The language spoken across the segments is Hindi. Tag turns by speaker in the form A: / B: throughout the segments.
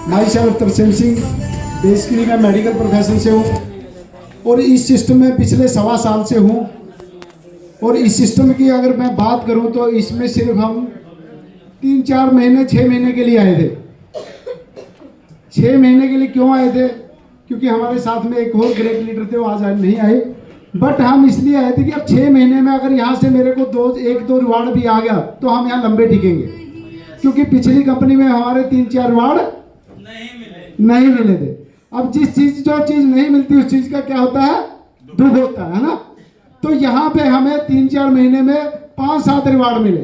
A: My self Tarsem Singh, basically मैं मेडिकल प्रोफेशन से हूँ और इस सिस्टम में पिछले 1.25 साल से हूँ। और इस सिस्टम की अगर मैं बात करूँ तो इसमें सिर्फ हम 3-4 महीने 6 महीने के लिए आए थे। 6 महीने के लिए क्यों आए थे? क्योंकि हमारे साथ में एक और ग्रेट लीडर थे, वो आज नहीं आए। बट हम इसलिए आए थे कि अब 6 महीने में अगर यहाँ से मेरे को 1-2 रिवार्ड भी आ गया तो हम यहाँ लंबे टिकेंगे, क्योंकि पिछली कंपनी में हमारे 3-4 रिवार्ड नहीं मिले थे। अब जो चीज़ नहीं मिलती उस चीज़ का क्या होता है? दुख होता है ना। तो यहाँ पे हमें 3-4 महीने में 5-7 रिवार्ड मिले।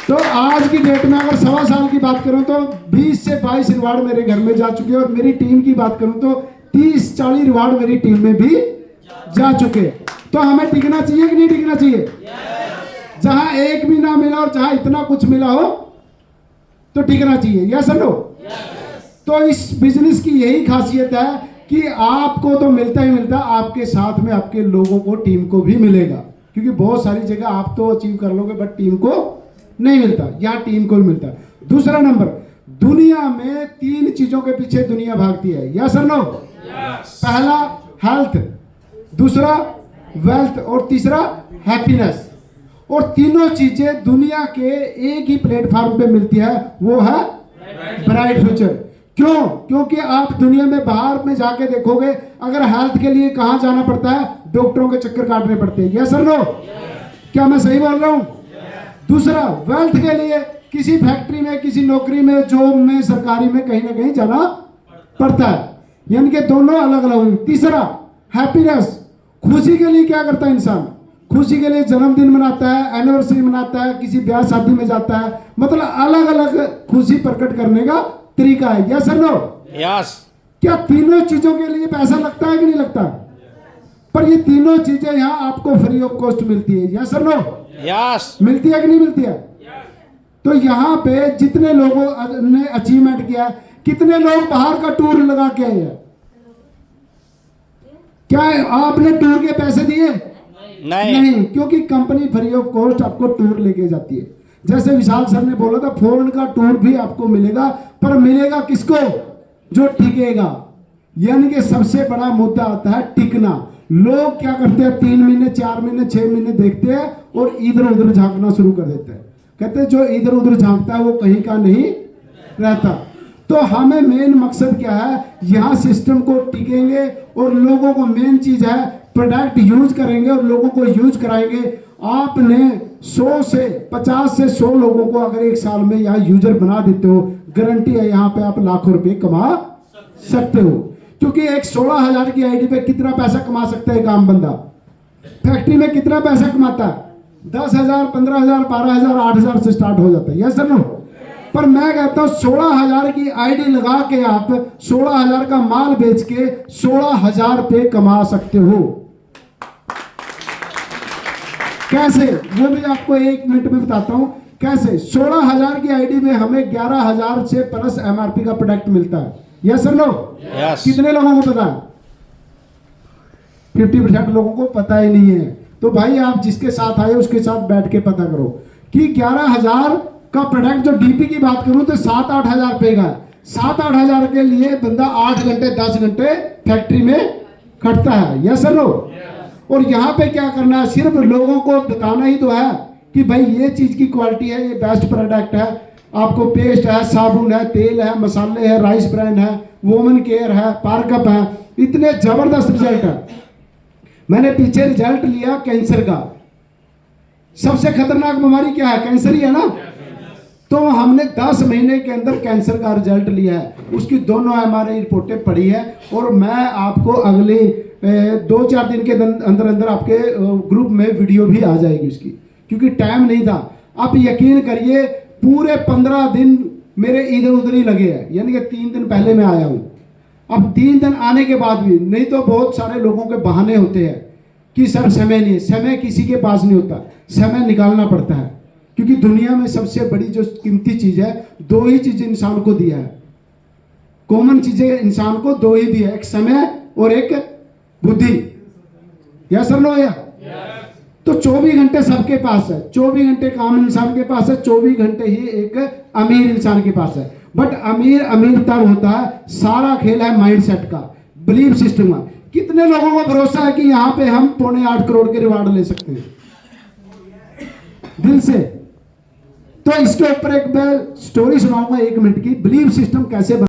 A: तो आज की डेट में अगर 1.25 साल की बात करूं तो 20 से 22 रिवार्ड मेरे घर में जा चुके हैं। और मेरी टीम की बात करूं तो 30-40 रिवार्ड मेरी टीम में भी जा चुके। तो हमें टिकना चाहिए कि नहीं टिकना चाहिए? जहां एक भी ना मिला और जहां इतना कुछ मिला हो तो टिकना चाहिए। यस और नो? तो इस बिजनेस की यही खासियत है कि आपको तो मिलता ही मिलता, आपके साथ में आपके लोगों को, टीम को भी मिलेगा। क्योंकि बहुत सारी जगह आप तो अचीव कर लोगे बट टीम को नहीं मिलता, यहाँ टीम को मिलता है। दूसरा नंबर, दुनिया में 3 चीजों के पीछे दुनिया भागती है। यस और नो? पहला हेल्थ, दूसरा वेल्थ और तीसरा हैप्पीनेस। और तीनों चीजें दुनिया के एक ही प्लेटफॉर्म पे मिलती है, वो है ब्राइट फ्यूचर। क्यों? क्योंकि आप दुनिया में बाहर में जाके देखोगे, अगर हेल्थ के लिए कहाँ जाना पड़ता है? डॉक्टरों के चक्कर काटने पड़ते हैं। यस और नो? क्या मैं सही बोल रहा हूँ? दूसरा, वेल्थ के लिए किसी फैक्ट्री में, किसी नौकरी में, जॉब में, सरकारी में कहीं ना कहीं जाना पड़ता है। यानी कि दोनों अलग अलग हुई। तीसरा, हैप्पीनेस, खुशी के लिए क्या करता है इंसान? खुशी के लिए जन्मदिन मनाता है, एनिवर्सरी मनाता है, किसी ब्याह शादी में जाता है। मतलब अलग अलग खुशी प्रकट करने का तरीका है। यस और नो?
B: यस।
A: क्या तीनों चीजों के लिए पैसा लगता है कि नहीं लगता? पर ये तीनों चीजें यहाँ आपको फ्री ऑफ कॉस्ट मिलती है। यस और नो?
B: यस।
A: मिलती है कि नहीं मिलती है? तो यहाँ पे जितने लोगों ने अचीवमेंट किया, कितने लोग बाहर का टूर लगा के आए हैं? क्या आपने टूर के पैसे दिए? नहीं, क्योंकि कंपनी फ्री ऑफ कॉस्ट आपको टूर लेके जाती है। जैसे विशाल सर ने बोला था, फॉरेन का टूर भी आपको मिलेगा, पर मिलेगा किसको? जो टिकेगा। यानी कि सबसे बड़ा मुद्दा आता है टिकना। लोग क्या करते हैं? 3 महीने, 4 महीने, 6 महीने देखते हैं और इधर उधर झांकना शुरू कर देते हैं। कहते हैं जो इधर उधर झांकता है वो कहीं का नहीं रहता। तो हमें मेन मकसद क्या है? यहाँ सिस्टम को टिकेंगे और लोगों को, मेन चीज है प्रोडक्ट यूज करेंगे और लोगों को यूज कराएंगे। आपने 100 से 50 से 100 लोगों को अगर 1 साल में यहाँ यूजर बना देते हो, गारंटी है यहाँ पे आप लाखों रुपए कमा सकते हो। क्योंकि एक 16,000 की आईडी पे कितना पैसा कमा सकता है एक आम बंदा? फैक्ट्री में कितना पैसा कमाता है? 10,000, 15,000, 12,000, 8,000 से स्टार्ट हो जाता है। Yes sir no? पर मैं कहता हूँ 16,000 की आईडी लगा के आप 16,000 का माल बेच के 16,000 रुपये कमा सकते हो। कैसे? वो भी आपको 1 मिनट में बताता हूँ कैसे। 16,000 की आईडी में हमें 11,000 से प्लस एमआरपी का प्रोडक्ट मिलता है। Yes sir no?
B: यस।
A: कितने लोगों को पता है? 50% लोगों को पता ही नहीं है। तो भाई आप जिसके साथ आए उसके साथ बैठ के पता करो कि 11,000 का प्रोडक्ट, जो डीपी की बात करूं तो 7-8 हजार रुपए का। 7-8 हजार के लिए बंदा 8 घंटे 10 घंटे फैक्ट्री में खटता है। Yes sir no? और यहाँ पे क्या करना है? सिर्फ लोगों को बताना ही तो है कि भाई ये चीज की क्वालिटी है, ये बेस्ट प्रोडक्ट है। आपको पेस्ट है, साबुन है, तेल है, मसाले है, राइस ब्रांड है, वोमन केयर है, पार्कअप है। इतने जबरदस्त रिजल्ट है। मैंने पीछे रिजल्ट लिया कैंसर का। सबसे खतरनाक बीमारी क्या है? कैंसर ही है ना। तो हमने 10 महीने के अंदर कैंसर का रिजल्ट लिया है। उसकी दोनों हमारी रिपोर्टें पड़ी है और मैं आपको अगले 2-4 दिन के अंदर अंदर आपके ग्रुप में वीडियो भी आ जाएगी उसकी, क्योंकि टाइम नहीं था। आप यकीन करिए पूरे 15 दिन मेरे इधर उधर ही लगे हैं। यानी कि 3 दिन पहले मैं आया हूँ। अब 3 दिन आने के बाद भी, नहीं तो बहुत सारे लोगों के बहाने होते हैं कि सर समय नहीं है। समय किसी के पास नहीं होता, समय निकालना पड़ता है। क्योंकि दुनिया में सबसे बड़ी जो कीमती चीज है, 2 ही चीजें इंसान को दिया है। कॉमन चीजें इंसान को 2 ही दिया है, एक समय और एक बुद्धि। या सर नो? या तो 24 घंटे सबके पास है। 24 घंटे काम इंसान के पास है, 24 घंटे ही एक अमीर इंसान के पास है। बट अमीर अमीर तब होता है, सारा खेल है माइंडसेट का, बिलीफ सिस्टम का। कितने लोगों को भरोसा है कि यहाँ पे हम 7.25 करोड़ के रिवार्ड ले सकते हैं दिल से? तो इसके ऊपर एक मैं स्टोरी सुनाऊंगा 1 मिनट की, बिलीफ सिस्टम कैसे